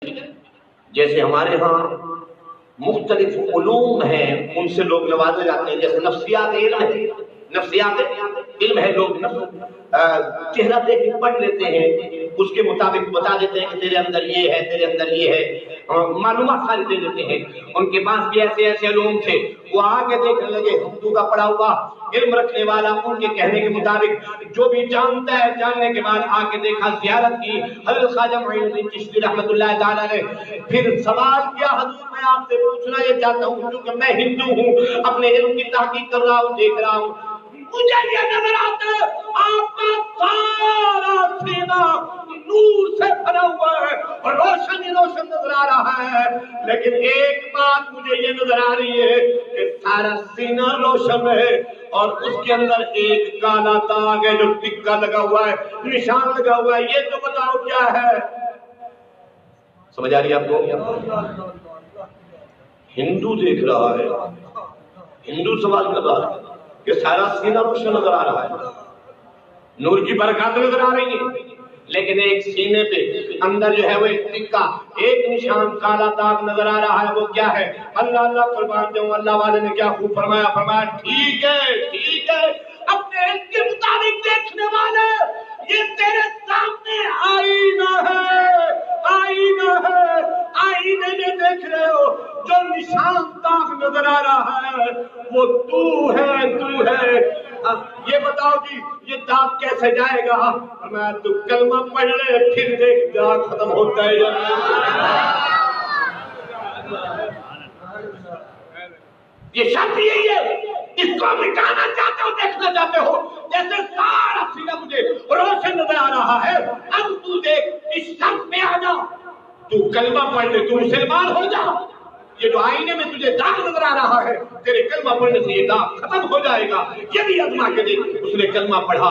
جیسے ہمارے ہاں مختلف علوم ہیں ان سے لوگ نوازے جاتے ہیں، جیسے نفسیات علم ہے، نفسیات علم ہے، لوگ چہرہ دیکھ کے پڑھ لیتے ہیں، اس کے مطابق بتا دیتے ہیں کہ تیرے اندر یہ ہے، تیرے اندر یہ ہے، معلومات ساری دے دیتے ہیں۔ ان کے پاس بھی ایسے ایسے علوم تھے، وہ آگے دیکھنے لگے ہندو کا پڑا ہوا علم رکھنے والا ان کے کہنے کے مطابق جو بھی جانتا ہے، جاننے کے بعد آ کے دیکھا، زیارت کی حضرت خواجہ معین الدین چشتی رحمۃ اللہ تعالیٰ نے، پھر سوال کیا، حضور میں آپ سے پوچھنا یہ چاہتا ہوں کیونکہ میں ہندو ہوں، اپنے علم کی تحقیق کر رہا ہوں، دیکھ رہا ہوں، مجھے یہ نظر آتا ہے آپ کا سارا سینہ نور سے بھرا ہوا ہے اور روشن ہی روشن نظر آ رہا ہے، لیکن ایک بات مجھے یہ نظر آ رہی ہے کہ سارا سینہ روشن ہے اور اس کے اندر ایک کالا داغ ہے جو ٹکا لگا ہوا ہے، نشان لگا ہوا ہے، یہ تو بتاؤ کیا ہے؟ سمجھ آ رہی ہے آپ کو؟ ہندو دیکھ رہا ہے، ہندو سوال کر رہا ہے کہ سارا سینہ روشن نظر آ رہا ہے، نور کی برکات نظر آ رہی ہے، لیکن ایک سینے پہ اندر جو ہے وہ ایک ٹکا، ایک نشان کالا داغ نظر آ رہا ہے، وہ کیا ہے؟ اللہ اللہ قربان جاؤں، اللہ والے نے کیا خوب فرمایا، فرمایا ٹھیک ہے اپنے علم کے مطابق دیکھنے والے، یہ تیرے سامنے آئینہ ہے، آئینہ ہے، آئینے میں دیکھ رہے ہو جو نشان داغ نظر آ رہا ہے وہ تو ہے، یہ بتاؤ جی یہ داغ کیسے جائے گا؟ میں تو کلمہ پڑھ لے پھر دیکھ داغ ختم ہوتا ہے یا یہ شرط یہی ہے، اس کو مٹانا چاہتے ہو، دیکھنا چاہتے ہو، جیسے سارا سینہ مجھے روشن نظر آ رہا ہے، اب تو دیکھ اس شرط پہ آ جا، تو کلمہ پڑھ لے، تو مسلمان ہو جا، یہ جو آئینے میں تجھے داغ نظر آ رہا ہے تیرے کلمہ پڑھنے سے یہ داغ ختم ہو جائے گا، یہ بھی آزما کے دیکھ۔ اس نے کلمہ پڑھا،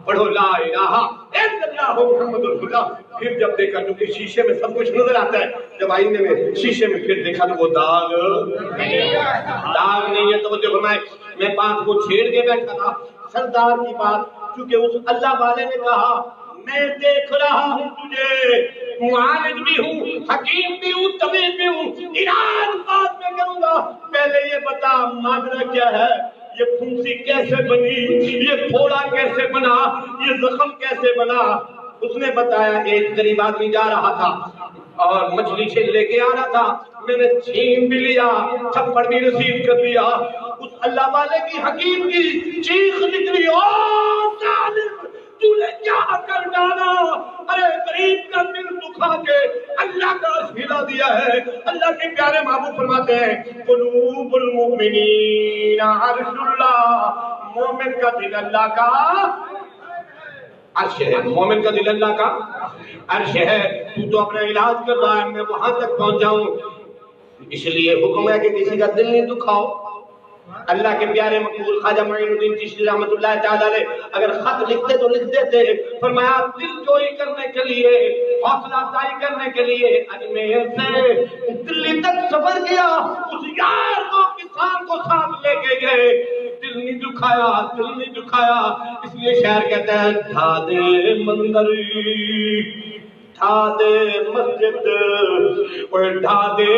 پڑھو لا الہ الا اللہ محمد رسول اللہ، پھر جب دیکھا کیونکہ شیشے میں سب کچھ نظر آتا ہے، جب آئینے میں شیشے میں پھر دیکھا تو وہ داغ نہیں ہے۔ توجہ فرمائے، میں بات کو چھیڑ کے بیٹھا تھا، سردار کی بات، کیونکہ اس اللہ والے نے کہا میں دیکھ رہا ہوں تجھے، معالج بھی ہوں، حکیم بھی ہوں، طبیب بھی ہوں، علاج بعد میں کروں گا، پہلے یہ بتا ماجرا کیا ہے، یہ پھنسی کیسے بنی، یہ پھوڑا کیسے بنا، یہ زخم کیسے بنا؟ اس نے بتایا ایک غریب آدمی جا رہا تھا اور مچھلی چھیل لے کے آ رہا تھا، میں نے چھین بھی لیا، تھپڑ بھی رسید کر دیا، اس اللہ والے کی حکیم کی چیخ نکلی، او ظالم تو نے کیا کر ڈالا؟ ارے غریب کا دل دکھا کے اللہ کا عرش ہلا دیا ہے۔ اللہ کے پیارے محبوب فرماتے ہیں قلوب المؤمنین عرش اللہ، مومن کا دل اللہ کا عرش ہے، مومن کا دل اللہ کا عرش ہے۔ تو اپنا علاج کر رہا ہے، میں وہاں تک پہنچ جاؤں، اس لیے حکم ہے کہ کسی کا دل نہیں دکھاؤ۔ اللہ کے پیارے مقبول خواجہ معین الدین چشتی رحمۃ اللہ تعالیٰ نے اگر خط لکھتے تو لکھ دیتے، فرمایا دل جوئی کرنے کے لیے، حوصلہ افزائی کرنے کے لیے اجمیر سے دلی تک سفر کیا، اس یار کو کسان کو ساتھ لے کے گئے، دل نہیں دکھایا، دل نہیں دکھایا، اس لیے شاعر کہتا ہے ڈھا دے مندری، ڈھا دے مسجد، اور ڈھا دے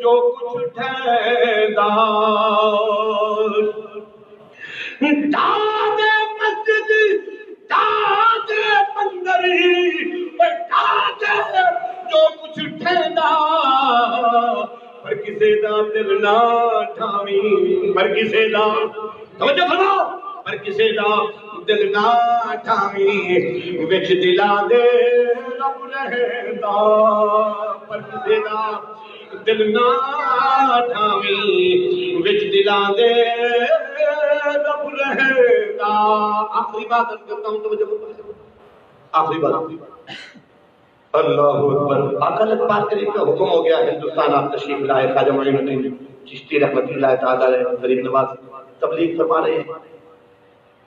جو کچھ ٹھہرا، ڈھا دے مسجد، ڈھا دے مندری، اور ڈھا دے جو کچھ ٹھہرا، پر کسے دا دل نہ ڈھاویں، پر کسے دا، توجہ فرماؤ، پر کسے دا دل نہ ڈھاویں، وچ دلا دے رب رہندا، پر کسے دا دل نہ ڈھاویں، وچ دلا دے رب رہندا۔ آخری بات کرتا ہوں، توجہ فرماؤ، آخری بات، اللہ اکبر، اقل پاک کریم کا حکم ہو گیا، ہندوستان آپ تشریف لائے، خواجہ معین الدین چشتی رحمۃ اللہ تعالیٰ علیہ غریب نواز تبلیغ فرما رہے ہیں،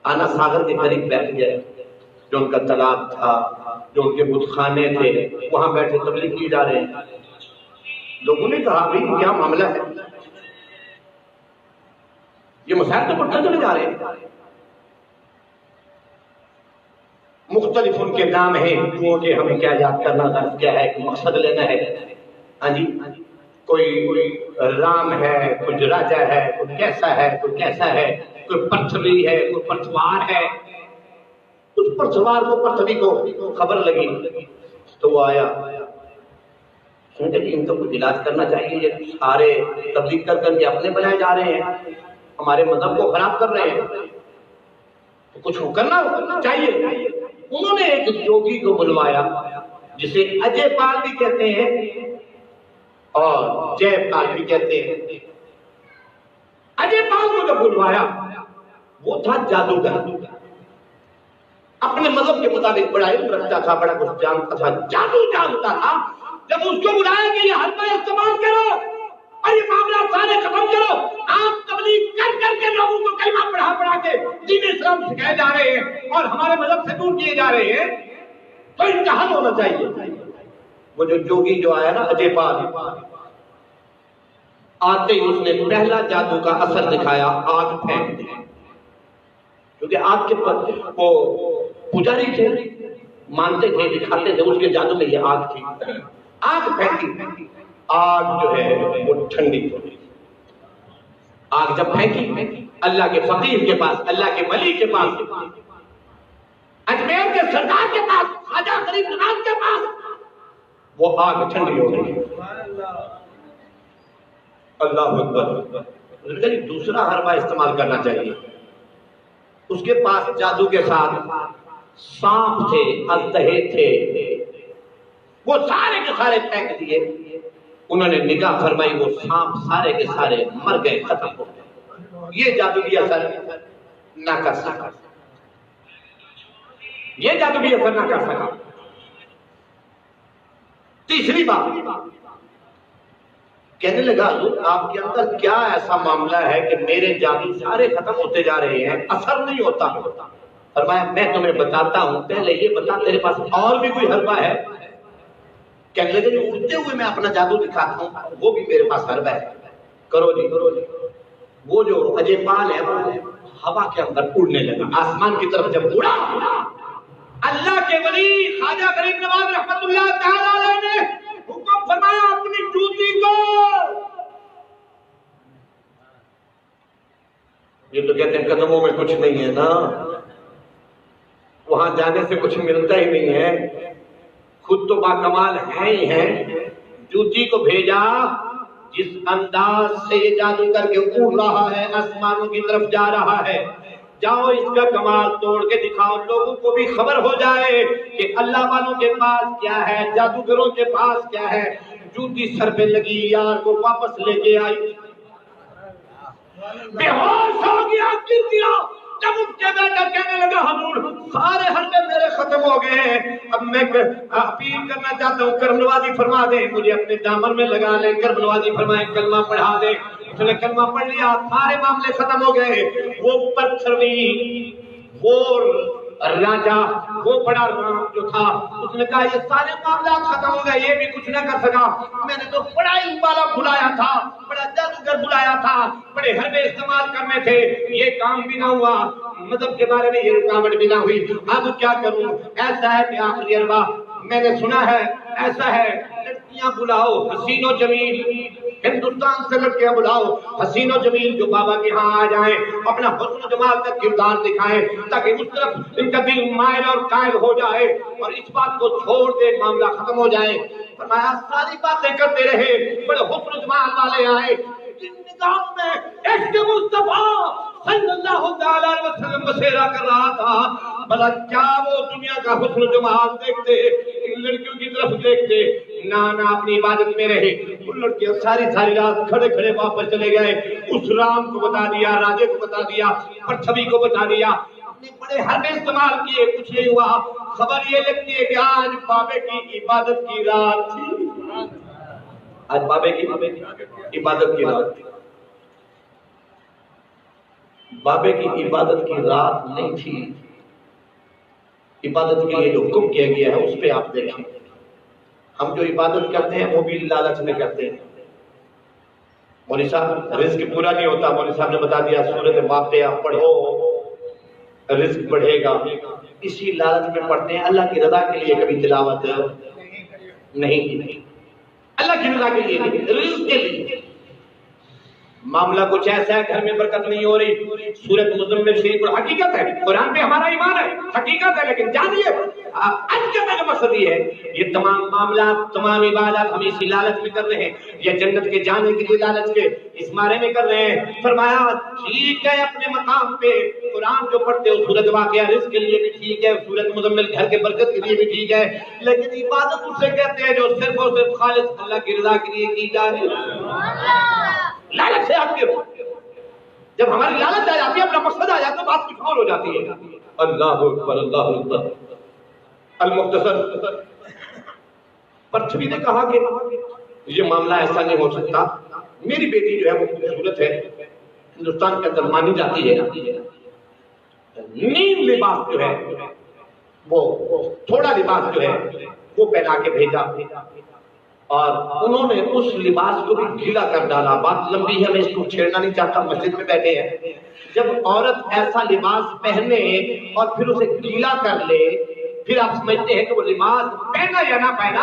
آنا ساگر کے قریب بیٹھ گئے، جو ان کا تالاب تھا، جو ان کے بت خانے تھے، وہاں بیٹھے تبلیغ کی جا رہے ہیں۔ لوگوں نے کہا بھائی کیا معاملہ ہے، یہ مسائل تو بڑھتے چلے جا رہے ہیں۔ مختلف ان کے نام ہیں کیونکہ ہمیں کیا یاد کرنا غرض کیا ہے، مقصد لینا ہے. ہاں جی، کوئی رام ہے، کوئی راجا ہے، کوئی کیسا ہے، کوئی کیسا ہے، کوئی پرتھوی ہے، کوئی پرتھوار ہے. اس پرتھوار کو پرتھوی کو خبر لگی تو وہ آیا، سنتے کہ ان کو کچھ علاج کرنا چاہیے، یہ سارے تبلیغ کر کر کے اپنے بنائے جا رہے ہیں، ہمارے مذہب کو خراب کر رہے ہیں، تو کچھ کرنا چاہیے. انہوں نے ایک یوگی کو بلوایا جسے اجے پال بھی کہتے ہیں اور جے پال بھی کہتے ہیں. اجے پال کو جب بلوایا، وہ تھا جادوگر، اپنے مذہب کے مطابق بڑا علم رکھتا تھا، بڑا کچھ جانتا تھا، جادو جانتا تھا. جب اس کو بلایا کہ یہ حربہ استعمال کرو اور یہ معاملات سارے ختم کرو، آپ تبلیغ کر کر کے لوگوں کو کلمہ پڑھا کے دین اسلام سکھائے جا رہے ہیں اور ہمارے مذہب سے دور کیے جا رہے ہیں، تو ان کا حل ہونا چاہیے. وہ جو جوگی جو آیا نا اجے پال، آتے ہی اس نے پہلا جادو کا اثر دکھایا، آگ پھینک دی. کیونکہ آگ کے پر وہ پجاری تھے، مانتے تھے، دکھاتے تھے، اس کے جادو میں یہ آگ تھی. آگ پھینکی، آگ جو ہے وہ ٹھنڈی ہو گئی. آگ جب پھینکی اللہ کے فقیر کے پاس، اللہ کے ولی کے پاس، اجمیر کے سردار کے پاس، خواجہ غریب نواز کے پاس، وہ آگ ٹھنڈی ہو گئی. اللہ اکبر. دوسرا حربہ استعمال کرنا چاہیے. اس کے پاس جادو کے ساتھ سانپ تھے، اژدہے تھے، وہ سارے کے سارے پھینک دیے. انہوں نے نگاہ فرمائی، وہ سانپ سارے کے سارے مر گئے، ختم ہو گئے. یہ جادو بھی اثر نہ کر سکا، یہ جادو بھی اثر نہ کر سکا. تیسری بات کہنے لگا، حضور آپ کے اندر کیا ایسا معاملہ ہے کہ میرے جادو سارے ختم ہوتے جا رہے ہیں، اثر نہیں ہوتا؟ فرمایا میں تمہیں بتاتا ہوں، پہلے یہ بتا تیرے پاس اور بھی کوئی حربہ ہے؟ کہنے لگے جو اڑتے ہوئے میں اپنا جادو دکھاتا ہوں وہ بھی میرے پاس حربہ ہے. کرو جی. وہ جو اجے پال ہے وہ ہوا کے اندر اڑنے لگا، آسمان کی طرف جب اڑا، اللہ کے ولی خواجہ غریب نواز رحمت اللہ تعالی علیہ نے حکم فرمایا اپنی جوتی کو، یہ تو کہتے ہیں قدموں میں کچھ نہیں ہے نا، وہاں جانے سے کچھ ملتا ہی نہیں ہے، خود تو باکمال ہیں ہی ہیں. جوتی کو بھیجا، جس انداز سے یہ جادو کر کے اڑ رہا ہے، آسمانوں کی طرف جا رہا ہے، جاؤ اس کا کمال توڑ کے دکھاؤ، لوگوں کو بھی خبر ہو جائے کہ اللہ والوں کے پاس کیا ہے، جادوگروں کے پاس کیا ہے. جوتی سر پہ لگی، یار کو واپس لے کے آئی، بے ہوش ہو گیا، گر گیا. جب اٹھ کے بیٹھا کہنے لگا، حضور سارے حربے میرے ختم ہو گئے ہیں، اب میں اپیل کرنا چاہتا ہوں، کرم نوازی فرما دیں، مجھے اپنے دامن میں لگا لیں. کرم نوازی فرمائیں کلمہ پڑھا دیں. اس نے کلمہ پڑھ لیا، سارے معاملے ختم ہو گئے. وہ پرتھوی، وہ راجا، وہ بڑا رام جو تھا، اس نے کہا یہ سارے معاملات ختم ہو گئے، یہ بھی کچھ نہ کر سکا. میں نے تو بڑا علم والا بلایا تھا، بڑا جادوگر بلایا تھا، بڑے حربے استعمال کرنے تھے، یہ کام بھی نہ ہوا، مذہب کے بارے میں یہ رکاوٹ بھی نہ ہوئی. اب کیا کروں؟ ایسا ہے کہ آخری حربہ میں نے سنا ہے، ایسا ہے لڑکیاں بلاؤ حسین و جمیل، ہندوستان سے لڑکیاں بلاؤ حسین و جمیل جو بابا کے ہاں آ جائیں، اپنا حسن و جمال کا کردار دکھائیں تاکہ اس طرف ان کا دل مائل اور قائل ہو جائے اور اس بات کو چھوڑ دے، معاملہ ختم ہو جائے. فرمایا ساری باتیں کرتے رہے، بڑے حسن و جمال والے آئے، جن نگاہوں میں عشق مصطفیٰ صلی اللہ تعالی علیہ وسلم بسیرا کر رہا تھا، بھلا کیا وہ دنیا کا حسن و جمال دیکھتے، ان لڑکیوں کی طرف دیکھتے؟ نہ اپنی عبادت میں رہے. ان لڑکیاں ساری رات کھڑے کھڑے واپس چلے گئے. اس رام کو بتا دیا، راجے کو بتا دیا، پرتھوی کو بتا دیا، اپنے بڑے حربے استعمال کیے، کچھ نہیں ہوا. خبر یہ لگتی ہے کہ آج بابے کی عبادت کی رات تھی، آج بابے کی عبادت کی رات تھی. بابے کی عبادت کی رات نہیں تھی، عبادت کے لیے جو حکم کیا گیا ہے اس پہ آپ دیکھیں. ہم جو عبادت کرتے ہیں وہ بھی لالچ میں کرتے ہیں. مولوی صاحب رزق پورا نہیں ہوتا، مولوی صاحب نے بتا دیا سورۃ واقعہ پڑھو، رزق بڑھے گا، اسی لالچ میں پڑھتے ہیں، اللہ کی رضا کے لیے کبھی تلاوت نہیں کی، اللہ کی رضا کے لیے نہیں، رزق کے لیے۔ معاملہ کچھ ایسا ہے، گھر میں برکت نہیں ہو رہی، سورۃ مزمل شریف پر حقیقت ہے، قرآن پہ ہمارا ایمان ہے، حقیقت ہے، لیکن جانیے آج کا میرا مقصد یہ ہے، یہ تمام معاملات، تمام عبادات ہم اسی لالچ میں کر رہے ہیں، یا جنت کے جانے کے لیے لالچ کے اس بارے میں کر رہے ہیں۔ فرمایا ٹھیک ہے اپنے مقام پہ قرآن جو پڑھتے ہو، سورۃ واقعہ رزق کے لیے بھی ٹھیک ہے، سورۃ مزمل گھر کے برکت کے لیے بھی ٹھیک ہے، لیکن عبادت اسے کہتے ہیں جو صرف اور صرف خالص اللہ کی رضا کے لیے کی جائے۔ لالچ سے آپ کے جب ہماری لالچ آ جاتی ہے، اپنا مقصد آ جاتا ہے، بات کچھ اور ہو جاتی ہے۔ اللہ اکبر، اللہ اکبر۔ المختصر پرتھوی نے کہا کہ یہ معاملہ ایسا نہیں ہو سکتا، میری بیٹی جو ہے وہ خوبصورت ہے، ہندوستان کے اندر مانی جاتی ہے، نیم لباس جو ہے وہ تھوڑا لباس جو ہے وہ پہنا کے بھیجا، اور انہوں نے اس لباس کو بھی گیلا کر ڈالا۔ بات لمبی ہے، میں اس کو چھیڑنا نہیں چاہتا، مسجد میں بیٹھے ہیں۔ جب عورت ایسا لباس پہنے اور پھر اسے گیلا کر لے، پھر آپ سمجھتے ہیں کہ وہ لباس پہنا یا نہ پہنا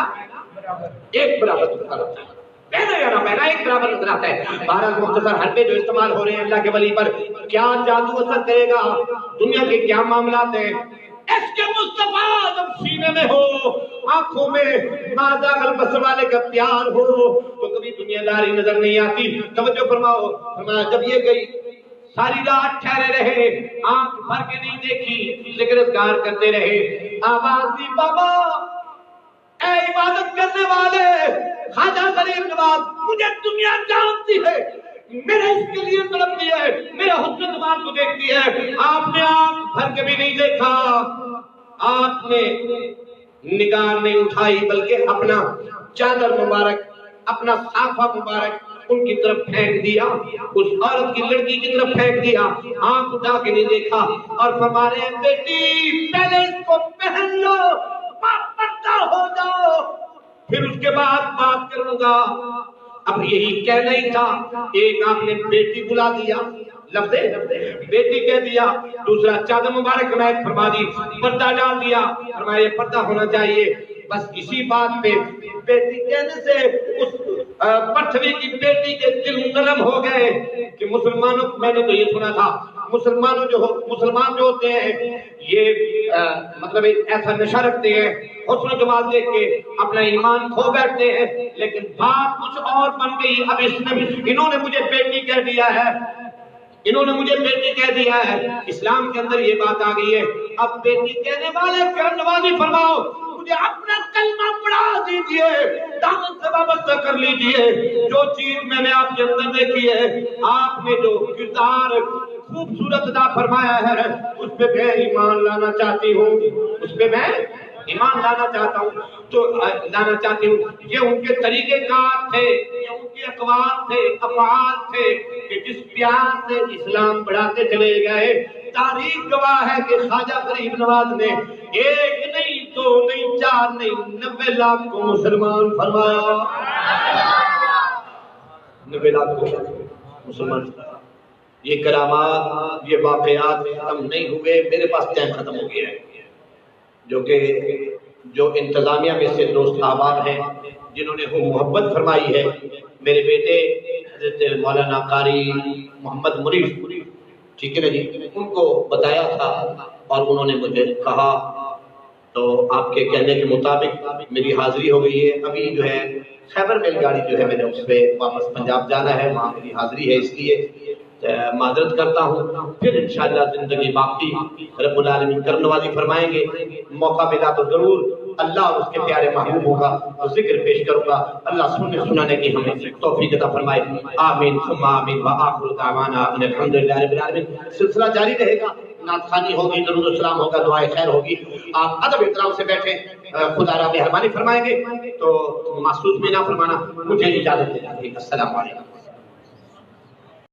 ایک برابر نظر آتا ہے، پہنا یا نہ پہنا ایک برابر نظر آتا ہے۔ بہرحال مختصر حربے جو استعمال ہو رہے ہیں اللہ کے ولی پر، کیا جادو اثر کرے گا، دنیا کے کیا معاملات ہیں، اس کے مصطفیٰ جب سینے میں ہو، آنکھوں میں ماذا البصر والے کا پیار ہو تو کبھی دنیا داری نظر نہیں آتی۔ توجہ فرماؤ، فرمایا جب یہ گئی ساری رات ٹھہرے رہے، آنکھ بھر کے نہیں دیکھی، ذکر اذکار کرتے رہے، آواز دی بابا اے عبادت کرنے والے، خواجہ غریب نواز، مجھے دنیا جانتی ہے، میرا اس کے لیے تڑپتی ہے، میرا حسن زمان کو دیکھتی ہے۔ آپ نے آنکھ بھر کے بھی نہیں دیکھا، آپ نے نگاہ نہیں اٹھائی، بلکہ اپنا چادر مبارک، اپنا صافہ مبارک ان کی طرف پھینک دیا، اس عورت کی لڑکی کی طرف پھینک دیا، آنکھ اٹھا کے نہیں دیکھا، اور فرما رہے ہیں بیٹی پہلے اس کو پہن لو، پردہ ہو جاؤ، پھر اس کے بعد بات کروں گا۔ اب یہی کہنا ہی تھا، ایک آپ نے بیٹی بلا دیا، لفظ بیٹی کہہ دیا، دوسرا چادر مبارک عنایت فرما دی، پردہ ڈال دیا، فرمایا یہ پردہ ہونا چاہیے۔ بس اسی بات پہ بیٹی کہنے سے اس پرتھوی کی بیٹی کے دل نرم ہو گئے کہ مسلمانوں، میں نے تو یہ سنا تھا مسلمان جو ہوتے ہیں یہ مطلب ایسا نشہ رکھتے ہیں، حسن و جمال دیکھ کے اپنا ایمان کھو بیٹھتے ہیں، لیکن بات کچھ اور بن گئی۔ اب انہوں نے مجھے بیٹی کہہ دیا ہے، انہوں نے مجھے بیٹی کہہ دیا ہے، اسلام کے اندر یہ بات آ گئی ہے۔ اب بیٹی کہنے والے پھر نوازی فرماؤ، مجھے اپنا کلمہ پڑھا دیجئے، دامن سے وابستہ کر لیجئے، جو چیز میں نے آپ کے اندر دیکھی ہے، آپ نے جو کردار خوبصورت ادا فرمایا ہے، اس پہ میں ایمان لانا چاہتی ہوں، اس پہ میں ایمان لانا چاہتا ہوں، تو لانا چاہتی ہوں۔ یہ ان کے طریقے کار تھے، یہ ان کے اقوال تھے، افعال تھے کہ جس پیار سے اسلام بڑھاتے چلے گئے۔ تاریخ گواہ ہے کہ خواجہ غریب نواز نے ایک نہیں، دو نہیں، چار نہیں، 90 لاکھ کو مسلمان فرمایا، 90 لاکھ کو مسلمان فرمایا۔ یہ کرامات، یہ واقعات ختم نہیں ہوئے، میرے پاس ٹائم ختم ہو گیا ہے، جو انتظامیہ میں سے دوست احباب ہیں جنہوں نے محبت فرمائی ہے، میرے بیٹے حضرت مولانا قاری محمد منیف، ٹھیک ہے نا جی، ان کو بتایا تھا اور انہوں نے مجھے کہا، تو آپ کے کہنے کے مطابق میری حاضری ہو گئی ہے۔ ابھی جو ہے خیبر میل گاڑی جو ہے میں نے اس پہ واپس پنجاب جانا ہے، وہاں میری حاضری ہے، اس لیے معذرت کرتا ہوں۔ پھر انشاءاللہ زندگی باقی رب العالمین کرم نوازی فرمائیں گے، موقع ملا تو ضرور اللہ اور اس کے پیارے محبوبوں کا ذکر پیش کروں گا۔ اللہ سننے سنانے کی ہمیں توفیق عطا فرمائے، آمین ثم آمین، وآخر دعوانا ان الحمدللہ رب العالمین۔ سلسلہ جاری رہے گا، نعت خوانی ہوگی، درود السلام ہوگا، دعائے خیر ہوگی۔ آپ ادب احترام سے بیٹھیں، خدا را مہربانی فرمائیں گے تو محسوس میں نہ فرمانا، مجھے اجازت دے دیجیے۔ السلام علیکم۔